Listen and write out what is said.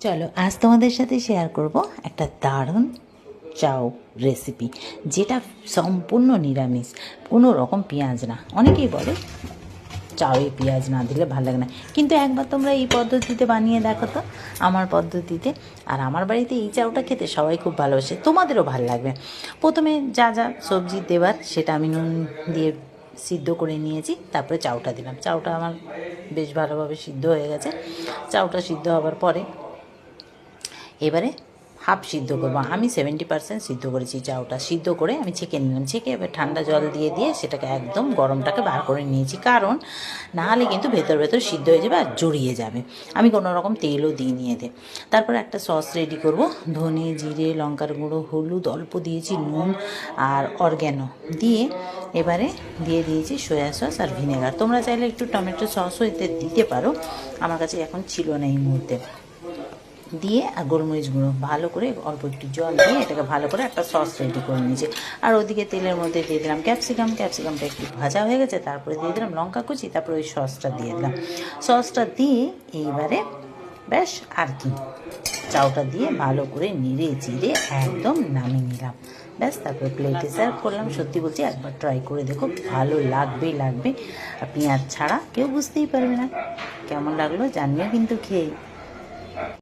চলো আজ তোমাদের সাথে শেয়ার করব একটা দারুণ চাউ রেসিপি, যেটা সম্পূর্ণ নিরামিষ, কোনো রকম পেঁয়াজ না। অনেকেই বলে চাউয়ে পেঁয়াজ না দিলে ভালো লাগে না, কিন্তু একবার তোমরা এই পদ্ধতিতে বানিয়ে দেখো তো, আমার পদ্ধতিতে। আর আমার বাড়িতে এই চাউটা খেতে সবাই খুব ভালোবাসে, তোমাদেরও ভালো লাগবে। প্রথমে যা যা সবজি দেবার সেটা আমি নুন দিয়ে সিদ্ধ করে নিয়েছি, তারপরে চাউটা দিলাম। চাউটা আমার বেশ ভালোভাবে সিদ্ধ হয়ে গেছে। চাউটা সিদ্ধ হওয়ার পরে এবারে হাফ সিদ্ধ করবো, আমি 70% সিদ্ধ করেছি। চাউটা সিদ্ধ করে আমি ছেঁকে নিলাম, ছেঁকে এবার ঠান্ডা জল দিয়ে দিয়ে সেটাকে একদম গরমটাকে বার করে নিয়েছি, কারণ নাহলে কিন্তু ভেতর ভেতর সিদ্ধ হয়ে যাবে আর জড়িয়ে যাবে। আমি কোনো রকম তেলও দিই নিয়ে এতে। তারপর একটা সস রেডি করব, ধনে জিরে লঙ্কার গুঁড়ো হলুদ অল্প দিয়েছি, নুন আর অরগ্যানো দিয়ে এবারে দিয়ে দিয়েছি সয়া সস আর ভিনেগার। তোমরা চাইলে একটু টমেটো সসও এতে দিতে পারো, আমার কাছে এখন ছিল না এই মুহূর্তে। দিয়ে আর গোলমরিচ গুঁড়ো ভালো করে অল্প একটু জল দিয়ে এটাকে ভালো করে একটা সস রেডি করে নিয়েছি। আর ওদিকে তেলের মধ্যে দিয়ে দিলাম ক্যাপসিকামটা একটু ভাজা হয়ে গেছে, তারপরে দিয়ে দিলাম লঙ্কা কুচি, তারপরে ওই সসটা দিয়ে দিলাম। সসটা দিয়ে এইবারে ব্যাস আর কি, চাউটা দিয়ে ভালো করে নেড়ে চিড়ে একদম নামিয়ে নিলাম, ব্যাস। তারপরে প্লেটে সার্ভ করলাম। সত্যি বলছি, একবার ট্রাই করে দেখো, ভালো লাগবেই লাগবে। আর পেঁয়াজ ছাড়া কেউ বুঝতেই পারবে না। কেমন লাগলো জানিও কিন্তু খেয়ে।